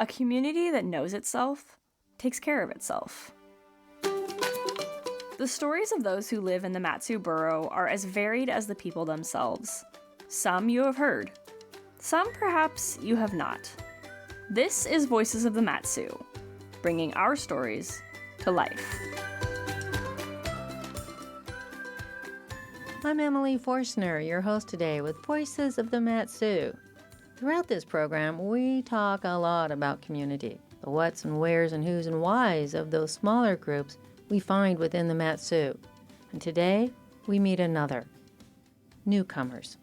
A community that knows itself takes care of itself. The stories of those who live in the Matsu borough are as varied as the people themselves. Some you have heard, some perhaps you have not. This is Voices of the Matsu, bringing our stories to life. I'm Emily Forstner, your host today with Voices of the Matsu. Throughout this program, we talk a lot about community, the whats and wheres and whos and whys of those smaller groups we find within the Matsu. And today, we meet another. Newcomers.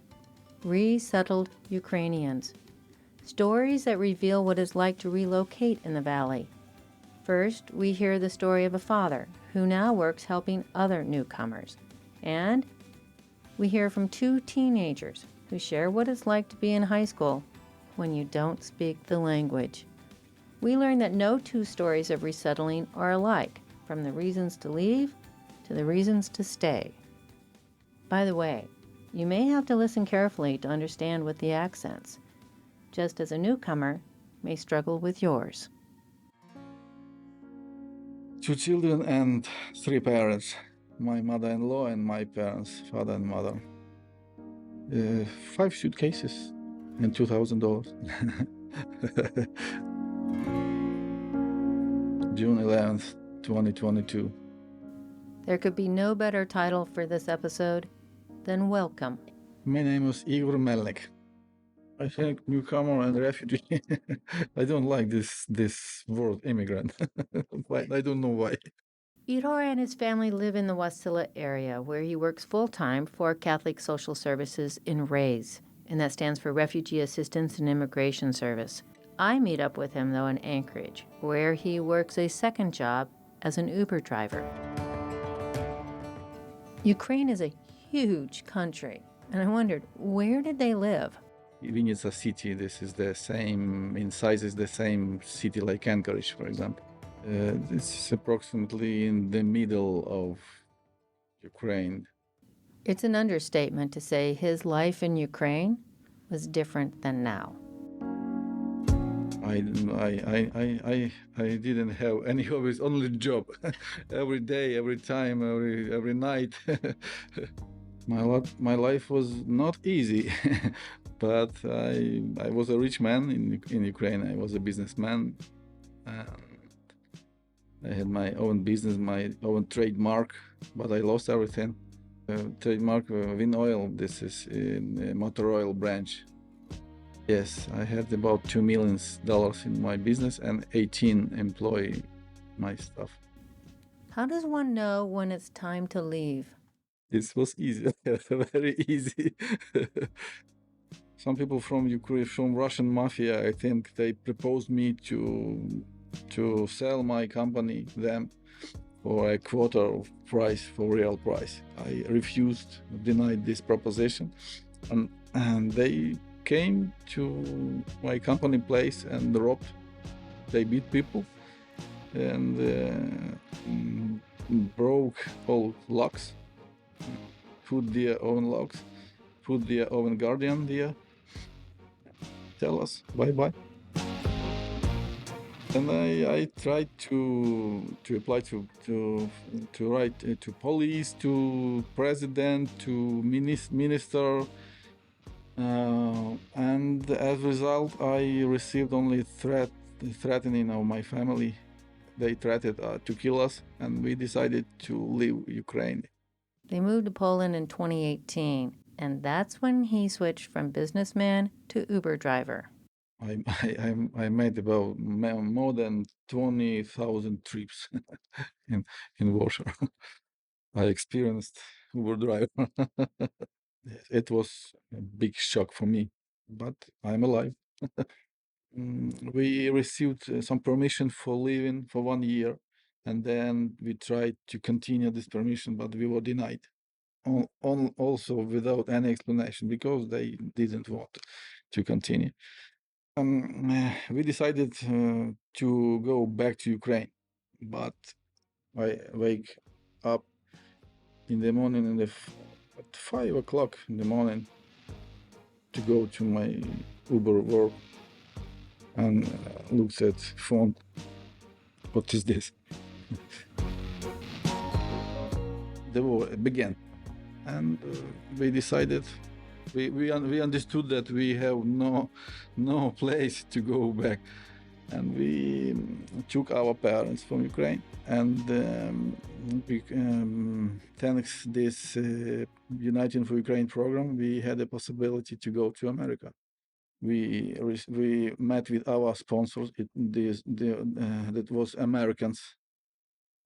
Resettled Ukrainians. Stories that reveal what it's like to relocate in the valley. First, we hear the story of a father who now works helping other newcomers. And we hear from two teenagers who share what it's like to be in high school when you don't speak the language. We learn that no two stories of resettling are alike, from the reasons to leave to the reasons to stay. By the way, you may have to listen carefully to understand what the accents, just as a newcomer may struggle with yours. 2 children and 3 parents. My mother-in-law and my parents, father and mother. 5 suitcases and $2,000. June 11th, 2022. There could be no better title for this episode than Welcome. My name is Igor Melnik. I think newcomer and refugee. I don't like this word immigrant. I don't know why. Ihor and his family live in the Wasilla area, where he works full-time for Catholic Social Services in RAISE, and that stands for Refugee Assistance and Immigration Service. I meet up with him, though, in Anchorage, where he works a second job as an Uber driver. Ukraine is a huge country, and I wondered, where did they live? Vinnytsia city, this is the same, in size is the same city like Anchorage, for example. This is approximately in the middle of Ukraine. It's an understatement to say his life in Ukraine was different than now. I didn't have any hobbies, only job. Every day, every time, every night. My life was not easy, but I was a rich man in Ukraine. I was a businessman. I had my own business, my own trademark, but I lost everything. Trademark Win Oil, this is in motor oil branch. Yes, I had about $2 million in my business and 18 employee my staff. How does one know when it's time to leave? This was easy, very easy. Some people from Ukraine, from Russian mafia, I think they proposed me to sell my company them for a quarter of price, for real price. I refused, denied this proposition, and they came to my company place and robbed. They beat people and broke all locks, put their own locks, put their own guardian there. Tell us bye-bye. And I tried to apply to write to police, to president, to minister, and as a result, I received only threatening of my family. They threatened to kill us, and we decided to leave Ukraine. They moved to Poland in 2018, and that's when he switched from businessman to Uber driver. I made about more than 20,000 trips in Warsaw. I experienced Uber driver. It was a big shock for me, but I'm alive. We received some permission for living for 1 year, and then we tried to continue this permission, but we were denied. Also without any explanation, because they didn't want to continue. We decided to go back to Ukraine, but I wake up in the morning at 5 o'clock in the morning to go to my Uber work. and looks at phone. What is this? The war began, and we decided. We understood that we have no place to go back, and we took our parents from Ukraine, and thanks this Uniting for Ukraine program, we had the possibility to go to America. We met with our sponsors. That was Americans.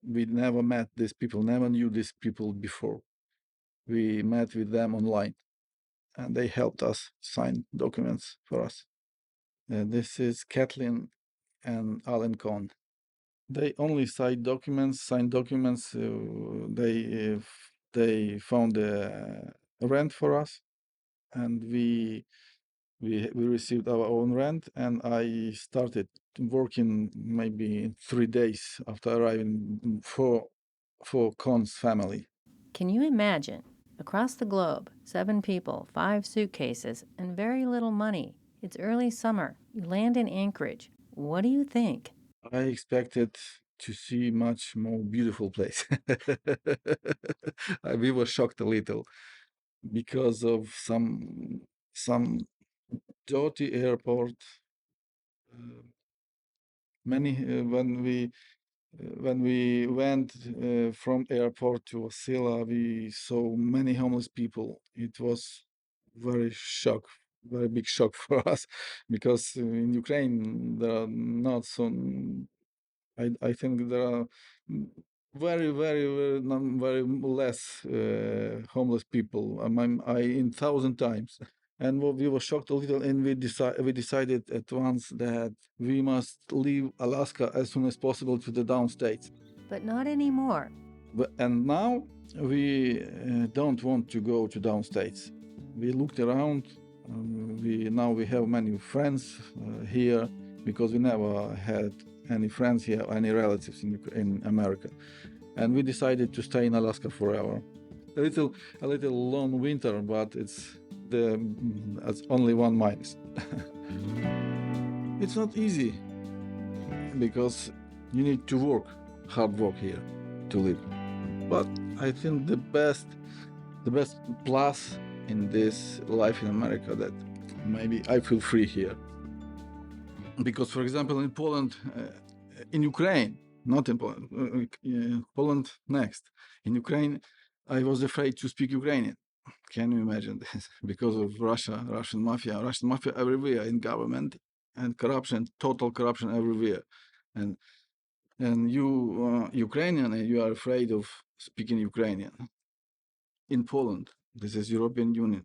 We never met these people, never knew these people before. We met with them online, and they helped us sign documents for us. This is Kathleen and Alan Cohn. They only signed documents. They found a rent for us, and we received our own rent. And I started working maybe 3 days after arriving for Cohn's family. Can you imagine? Across the globe, 7 people, 5 suitcases, and very little money. It's early summer. You land in Anchorage. What do you think? I expected to see much more beautiful place. We were shocked a little because of some dirty airport. Many when we went from airport to Wasilla, we saw many homeless people. It was very big shock for us, because in Ukraine there are not so. I think there are very less homeless people. I in 1,000 times, and we were shocked a little, and we decided at once that we must leave Alaska as soon as possible to the downstates. But not anymore. And now we don't want to go to downstates. We looked around. We have many friends here, because we never had any friends here, any relatives in America, and we decided to stay in Alaska forever. A little long winter, but it's only one minus. It's not easy, because you need to work, hard work here to live. But I think the best plus in this life in America, that maybe I feel free here. Because, for example, in Poland, in Ukraine, not in Poland, Poland next. In Ukraine, I was afraid to speak Ukrainian. Can you imagine this? Because of Russian mafia everywhere in government, and corruption, total corruption everywhere. And you, Ukrainian, you are afraid of speaking Ukrainian. In Poland, this is European Union.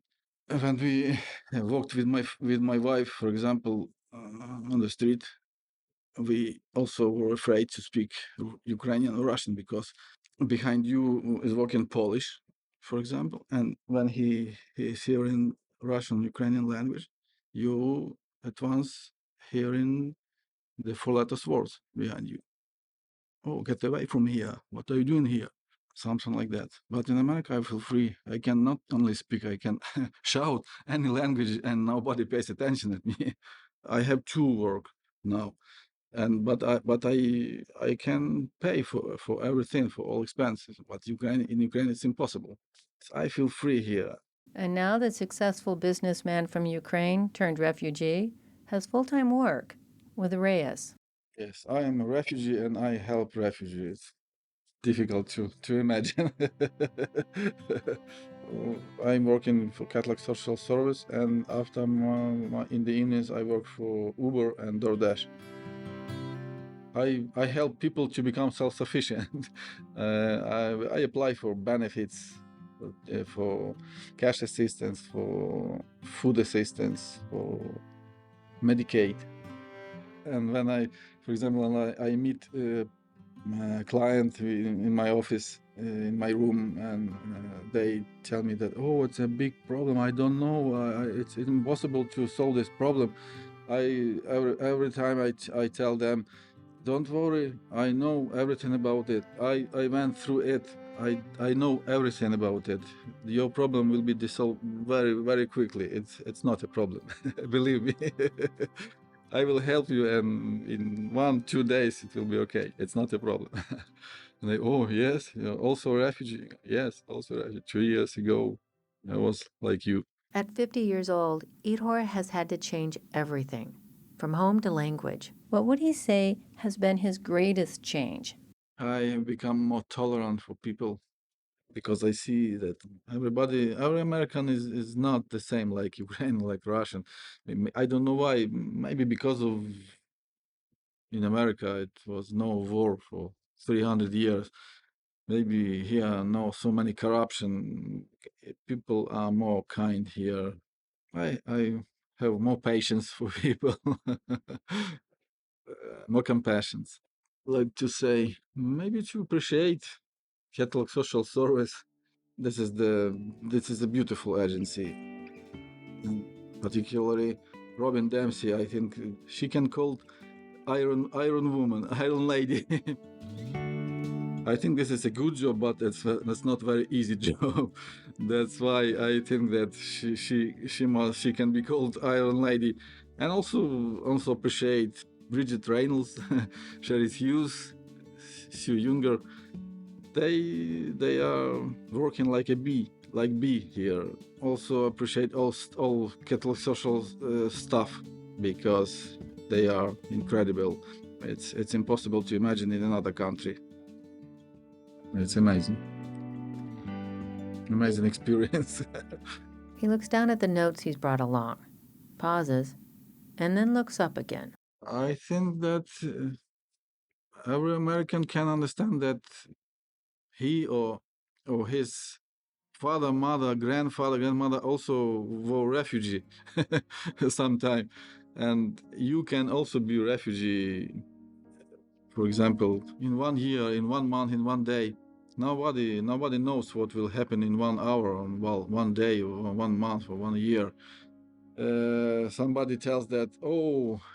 When we walked with my wife, for example, on the street, we also were afraid to speak Ukrainian or Russian, because behind you is walking Polish, for example, and when he is hearing Russian, Ukrainian language, you at once hearing the four letters words behind you. Oh, get away from here! What are you doing here? Something like that. But in America, I feel free. I can not only speak, I can shout any language, and nobody pays attention at me. I have to work now, but I can pay for everything, for all expenses. But in Ukraine it's impossible. I feel free here. And now the successful businessman from Ukraine turned refugee has full-time work with Reyes. Yes, I am a refugee and I help refugees. Difficult to imagine. I'm working for Catholic Social Service, and after in the evenings I work for Uber and DoorDash. I help people to become self-sufficient. I apply for benefits, for cash assistance, for food assistance, for Medicaid. And for example, when I meet a client in my office, in my room, and they tell me that, oh, it's a big problem. I don't know. It's impossible to solve this problem. Every time I tell them, don't worry, I know everything about it. I went through it. I know everything about it. Your problem will be dissolved very, very quickly. It's not a problem, believe me. I will help you, and in 1-2 days it will be okay. It's not a problem. And they, oh yes, you're also a refugee. Yes, also a refugee. 2 years ago, I was like you. At 50 years old, Ihor has had to change everything, from home to language. What would he say has been his greatest change? I have become more tolerant for people because I see that every American is not the same like Ukrainian, like Russian. I don't know why. Maybe because of in America it was no war for 300 years. Maybe here no so many corruption. People are more kind here. I have more patience for people, more compassion. Like to say, maybe to appreciate Catholic Social Service. This is a beautiful agency. And particularly Robin Dempsey, I think she can called Iron Woman, Iron Lady. I think this is a good job, but that's not very easy job. That's why I think that she can be called Iron Lady, and also appreciate Bridget Reynolds, Sherry Hughes, Sue Younger. They are working like a bee here. Also appreciate all Catholic social staff because they are incredible. It's impossible to imagine in another country. It's amazing experience. He looks down at the notes he's brought along, pauses, and then looks up again. I think that every American can understand that he or his father, mother, grandfather, grandmother also were refugee sometime, and you can also be refugee. For example, in 1 year, in 1 month, in 1 day, nobody knows what will happen in 1 hour, or well, 1 day, or 1 month, or 1 year. Somebody tells that,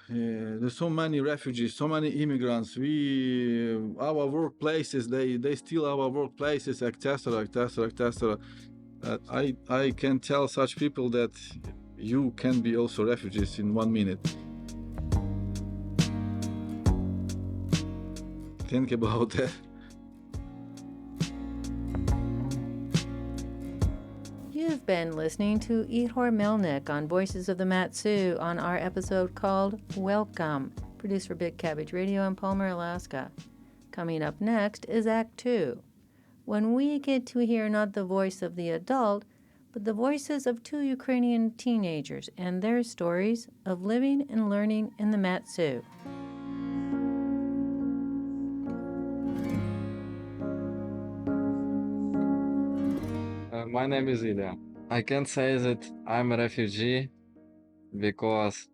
there's so many refugees, so many immigrants. Our workplaces, they steal our workplaces, etc., etc., etc. I can tell such people that you can be also refugees in 1 minute. Think about that. You've been listening to Ihor Melnick on Voices of the Matsu on our episode called Welcome, produced for Big Cabbage Radio in Palmer, Alaska. Coming up next is Act 2, when we get to hear not the voice of the adult, but the voices of 2 Ukrainian teenagers and their stories of living and learning in the Matsu. My name is Ilya. I can say that I'm a refugee because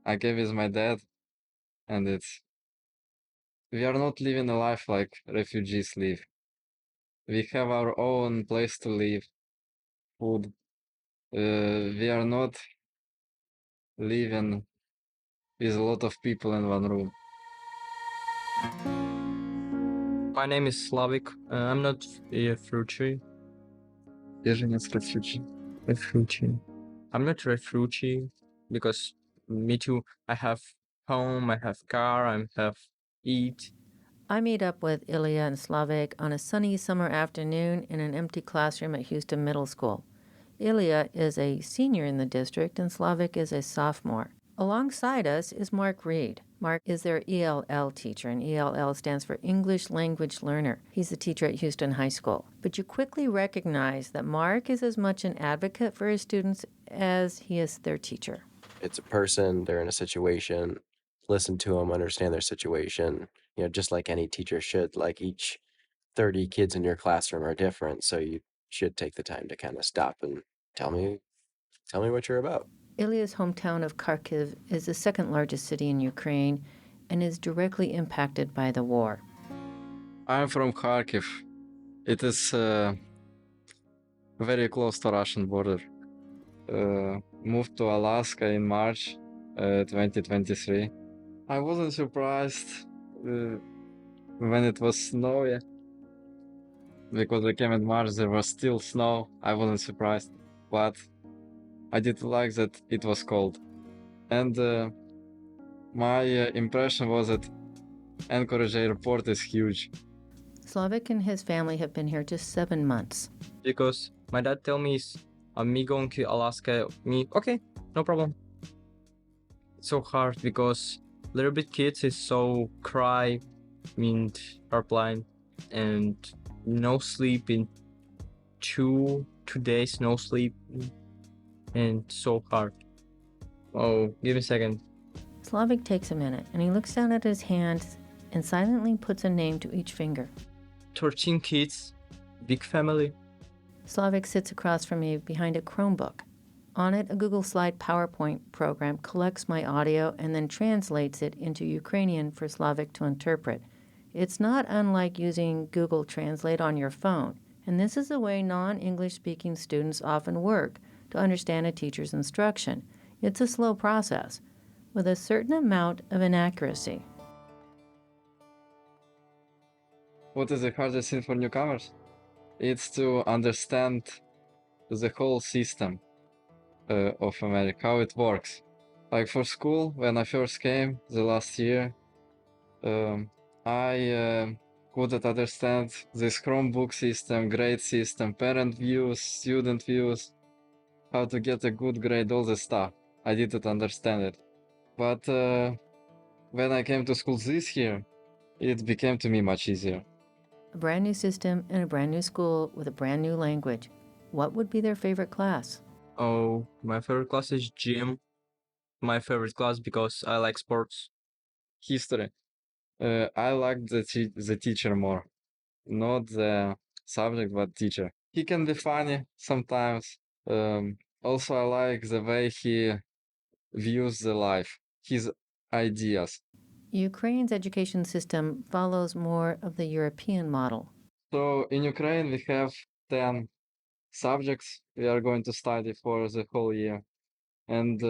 I came with my dad, and we are not living a life like refugees live. We have our own place to live, food. We are not living with a lot of people in one room. My name is Slavik. I'm not a refugee. Refugee. I'm not a refugee because me too. I have home, I have car, I have eat. I meet up with Ilya and Slavik on a sunny summer afternoon in an empty classroom at Houston Middle School. Ilya is a senior in the district and Slavik is a sophomore. Alongside us is Mark Reed. Mark is their ELL teacher, and ELL stands for English Language Learner. He's a teacher at Houston High School. But you quickly recognize that Mark is as much an advocate for his students as he is their teacher. It's a person, they're in a situation, listen to them, understand their situation, just like any teacher should. Like each 30 kids in your classroom are different, so you should take the time to kind of stop and tell me what you're about. Ilya's hometown of Kharkiv is the second largest city in Ukraine and is directly impacted by the war. I'm from Kharkiv. It is very close to Russian border. Moved to Alaska in March 2023. I wasn't surprised when it was snowy, because I came in March, there was still snow. I wasn't surprised, but I did like that it was cold. And My impression was that Anchorage airport is huge. Slavic and his family have been here just 7 months. Because my dad tell me me going to Alaska, me okay, no problem. It's so hard because little bit kids is so cry, and are blind, and no sleep in 2 days, no sleep, and so hard. Oh, give me a second. Slavic takes a minute and he looks down at his hands and silently puts a name to each finger. 13 kids, big family. Slavic sits across from me behind a Chromebook. On it, a Google Slide PowerPoint program collects my audio and then translates it into Ukrainian for Slavic to interpret. It's not unlike using Google Translate on your phone, and this is the way non-English speaking students often work to understand a teacher's instruction. It's a slow process, with a certain amount of inaccuracy. What is the hardest thing for newcomers? It's to understand the whole system of America, how it works. Like for school, when I first came the last year, I couldn't understand this Chromebook system, grade system, parent views, student views, how to get a good grade, all the stuff. I didn't understand it. But when I came to school this year, it became to me much easier. A brand new system and a brand new school with a brand new language. What would be their favorite class? Oh, my favorite class is gym. My favorite class because I like sports. History. I like the teacher more, not the subject, but teacher. He can be funny sometimes. Also, I like the way he views the life, his ideas. Ukraine's education system follows more of the European model. So in Ukraine, we have 10 subjects we are going to study for the whole year. And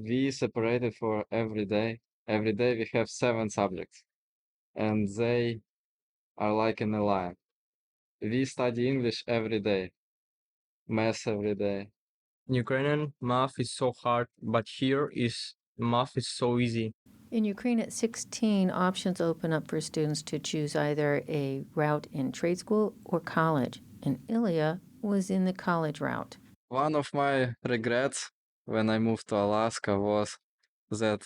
we separated for every day. Every day we have 7 subjects. And they are like in a line. We study English every day, math every day. In Ukrainian, math is so hard, but here is math is so easy. In Ukraine, at 16, options open up for students to choose either a route in trade school or college, and Ilya was in the college route. One of my regrets when I moved to Alaska was that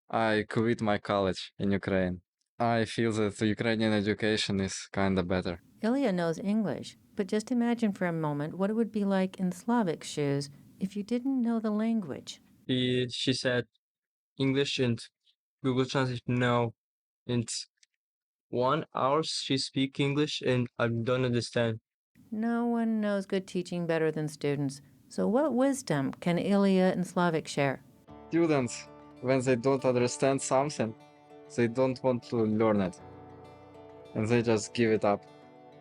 I quit my college in Ukraine. I feel that the Ukrainian education is kinda better. Ilya knows English, but just imagine for a moment what it would be like in Slavic shoes if you didn't know the language. She said English and Google Translate no. And 1 hour she speak English and I don't understand. No one knows good teaching better than students. So, what wisdom can Ilya and Slavic share? Students, when they don't understand something, they don't want to learn it. And they just give it up.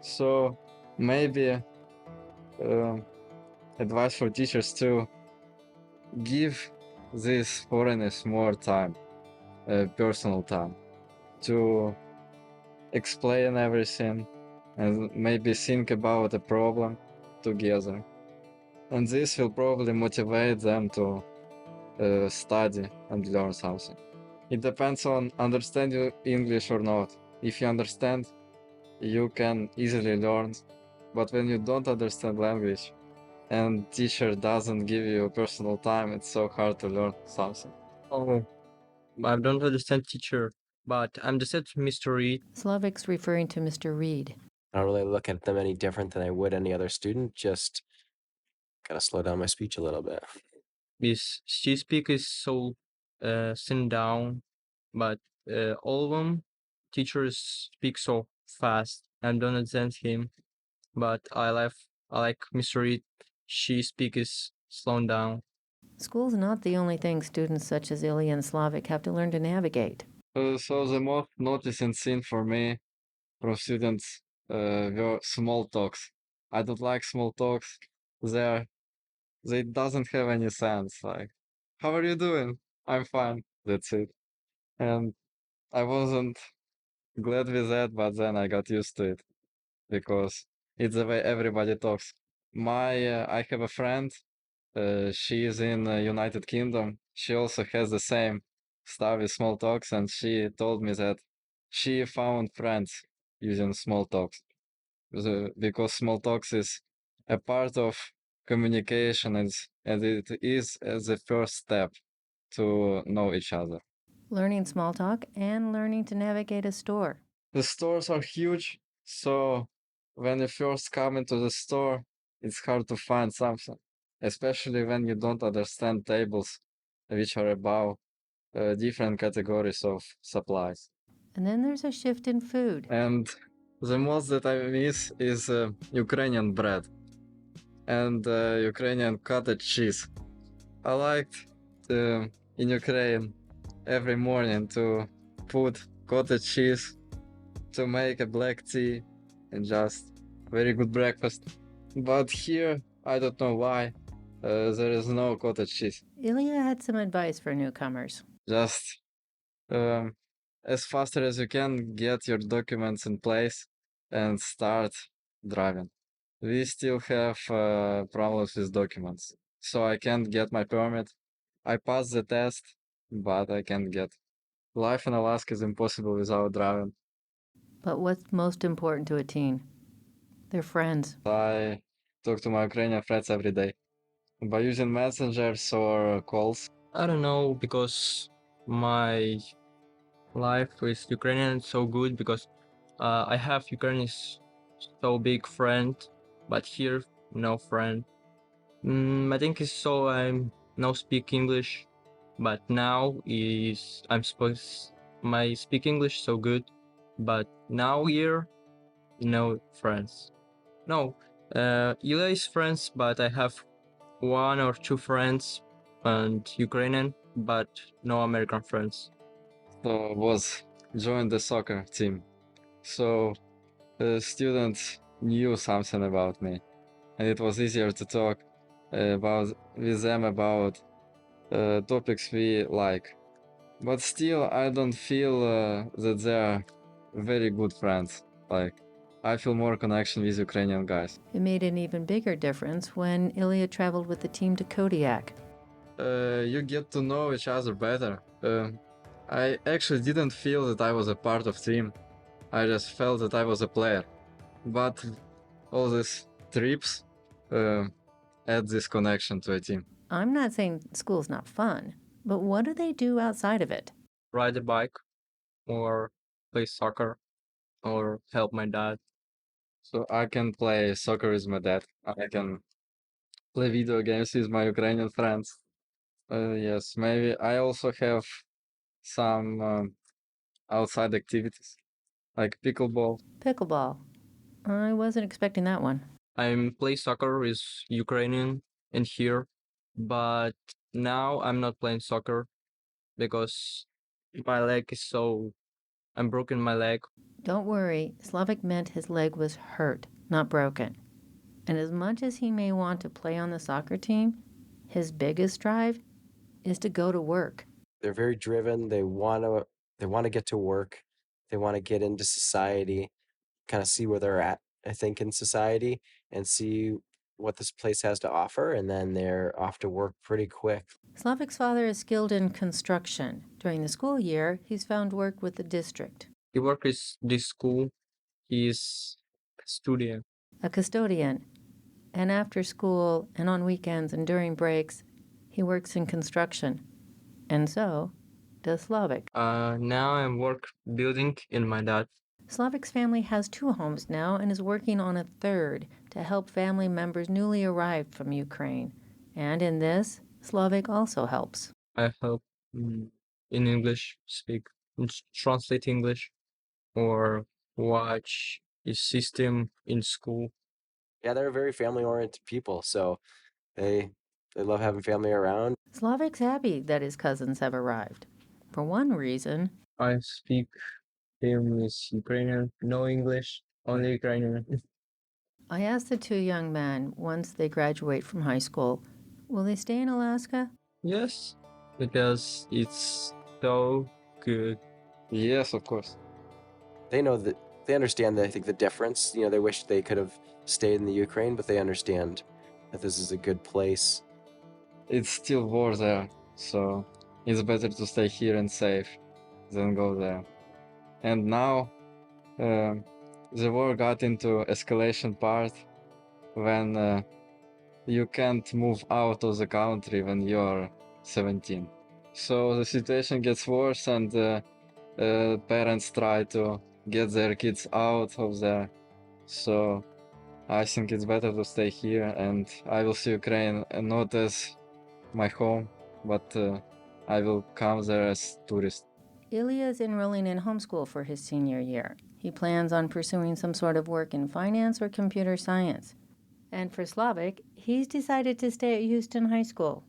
So maybe advice for teachers to give these foreigners more time, personal time, to explain everything and maybe think about a problem together. And this will probably motivate them to study and learn something. It depends on understanding English or not. If you understand, you can easily learn. But when you don't understand language and teacher doesn't give you personal time, it's so hard to learn something. Oh, I don't understand teacher, but I'm just at Mr. Reed. Slavic's referring to Mr. Reed. I don't really look at them any different than I would any other student. Just gotta slow down my speech a little bit. She speak is so sit down, but all of them teachers speak so fast. I don't understand him, but I like Mr. Reed. She speak is slowed down. School's not the only thing students such as Ilya and Slavic have to learn to navigate. So the most noticing thing for me from students were small talks. I don't like small talks. They doesn't have any sense. Like, how are you doing? I'm fine. That's it. And I wasn't glad with that, but then I got used to it because it's the way everybody talks. I have a friend. She is in United Kingdom. She also has the same start with small talks, and she told me that she found friends using small talks. Because small talks is a part of communication, and it is the first step to know each other. Learning small talk and learning to navigate a store. The stores are huge, so when you first come into the store, it's hard to find something, especially when you don't understand tables, which are about different categories of supplies. And then there's a shift in food. And the most that I miss is Ukrainian bread and Ukrainian cottage cheese. I liked in Ukraine every morning to put cottage cheese, to make a black tea, and just very good breakfast. But here, I don't know why, there is no cottage cheese. Ilya had some advice for newcomers. Just um, as faster as you can, get your documents in place and start driving. We still have problems with documents, so I can't get my permit. I passed the test, but I can't get. Life in Alaska is impossible without driving. But what's most important to a teen? Their friends. I talk to my Ukrainian friends every day by using messengers or calls. I don't know, because my life with Ukrainian is so good, because I have Ukrainian so big friend, but here no friend. I think it's so I'm now speak English, but now is I'm supposed my speak English so good, but now here no friends. No, Ila is friends, but I have one or two friends and Ukrainian, but no American friends. So was joined the soccer team. So students knew something about me, and it was easier to talk about with them about topics we like. But still, I don't feel that they are very good friends. Like, I feel more connection with Ukrainian guys. It made an even bigger difference when Ilya traveled with the team to Kodiak. You get to know each other better. I actually didn't feel that I was a part of team. I just felt that I was a player. But all these trips add this connection to a team. I'm not saying school's not fun, but what do they do outside of it? Ride a bike, or play soccer, or help my dad. So I can play soccer with my dad. I can play video games with my Ukrainian friends. Yes, maybe I also have some outside activities like pickleball. Pickleball. I wasn't expecting that one. I'm play soccer with Ukrainian and here, but now I'm not playing soccer because my leg is so I'm broken my leg. Don't worry, Slavic meant his leg was hurt, not broken. And as much as he may want to play on the soccer team, his biggest drive is to go to work. They're very driven. They want to get to work. They want to get into society, kind of see where they're at, I think, in society, and see what this place has to offer, and then they're off to work pretty quick. Slavic's father is skilled in construction. During the school year, he's found work with the district. He works with this school. He's a student. A custodian. And after school and on weekends and during breaks, he works in construction. And so does Slavic. Now I'm work building in my dad. Slavic's family has 2 homes now and is working on a third to help family members newly arrived from Ukraine. And in this, Slavic also helps. I help in English, speak, translate English, or watch his system in school. Yeah, they're very family-oriented people, so they love having family around. Slavic's happy that his cousins have arrived. For one reason, I speak him with Ukrainian, no English, only Ukrainian. I asked the 2 young men once they graduate from high school, will they stay in Alaska? Yes, because it's so good. Yes, of course. They know that they understand, I think, the difference. You know, they wish they could have stayed in the Ukraine, but they understand that this is a good place. It's still war there, so it's better to stay here and safe than go there. And now the war got into escalation part when you can't move out of the country when you're 17. So the situation gets worse, and parents try to get their kids out of there. So I think it's better to stay here, and I will see Ukraine not as my home, but I will come there as tourist. Ilya is enrolling in homeschool for his senior year. He plans on pursuing some sort of work in finance or computer science. And for Slavic, he's decided to stay at Houston High School,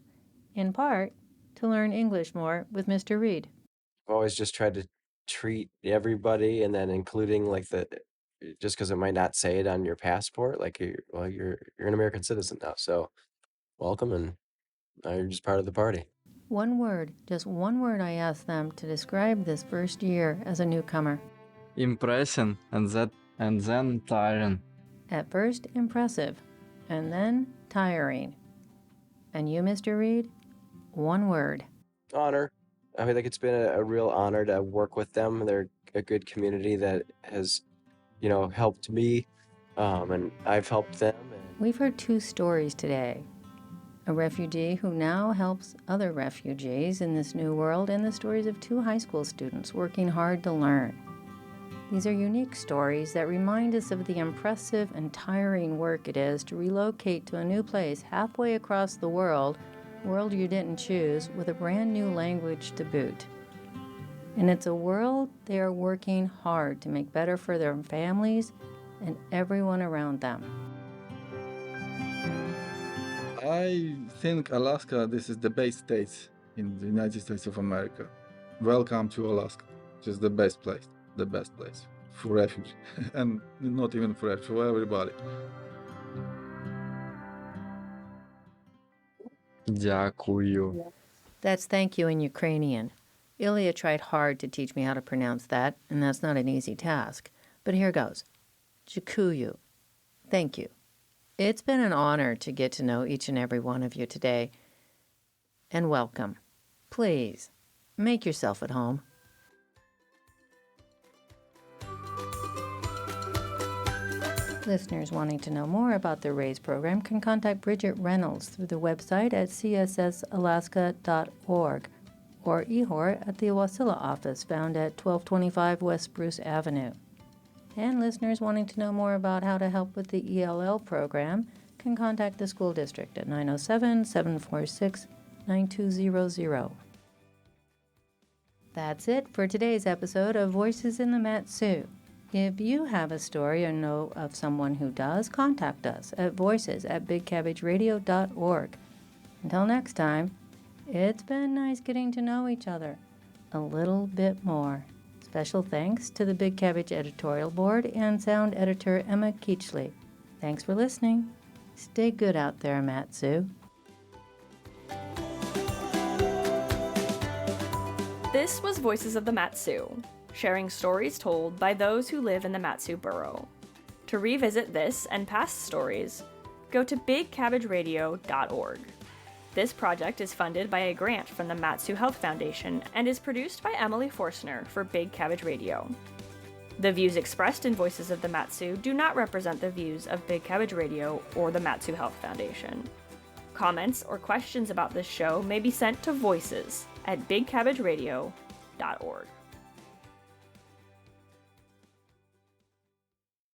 in part to learn English more with Mr. Reed. I've always just tried to treat everybody, and then including like just because it might not say it on your passport, like you're an American citizen now, so welcome, and now you're just part of the party. One word, just one word I asked them to describe this first year as a newcomer. Impressing and then tiring. At first, impressive, and then tiring. And you, Mr. Reed? One word. Honor. I mean, like, it's been a real honor to work with them. They're a good community that has, helped me, and I've helped them. We've heard two stories today. A refugee who now helps other refugees in this new world, and the stories of two high school students working hard to learn. These are unique stories that remind us of the impressive and tiring work it is to relocate to a new place halfway across the world you didn't choose, with a brand new language to boot. And it's a world they are working hard to make better for their families and everyone around them. I think Alaska, this is the best state in the United States of America. Welcome to Alaska. Just the best place for refugees. And not even for refugees, for everybody. Дякую. That's thank you in Ukrainian. Ilya tried hard to teach me how to pronounce that, and that's not an easy task. But here goes. Dziękuję. Thank you. It's been an honor to get to know each and every one of you today. And welcome. Please, make yourself at home. Listeners wanting to know more about the RAISE program can contact Bridget Reynolds through the website at cssalaska.org or Ihor at the Wasilla office found at 1225 West Spruce Avenue. And listeners wanting to know more about how to help with the ELL program can contact the school district at 907-746-9200. That's it for today's episode of Voices in the Mat-Su. If you have a story or know of someone who does, contact us at voices@bigcabbageradio.org. Until next time, it's been nice getting to know each other a little bit more. Special thanks to the Big Cabbage editorial board and sound editor Emma Keachley. Thanks for listening. Stay good out there, Mat-Su. This was Voices of the Mat-Su, sharing stories told by those who live in the Mat-Su borough. To revisit this and past stories, go to bigcabbageradio.org. This project is funded by a grant from the Mat-Su Health Foundation and is produced by Emily Forstner for Big Cabbage Radio. The views expressed in Voices of the Mat-Su do not represent the views of Big Cabbage Radio or the Mat-Su Health Foundation. Comments or questions about this show may be sent to voices@bigcabbageradio.org.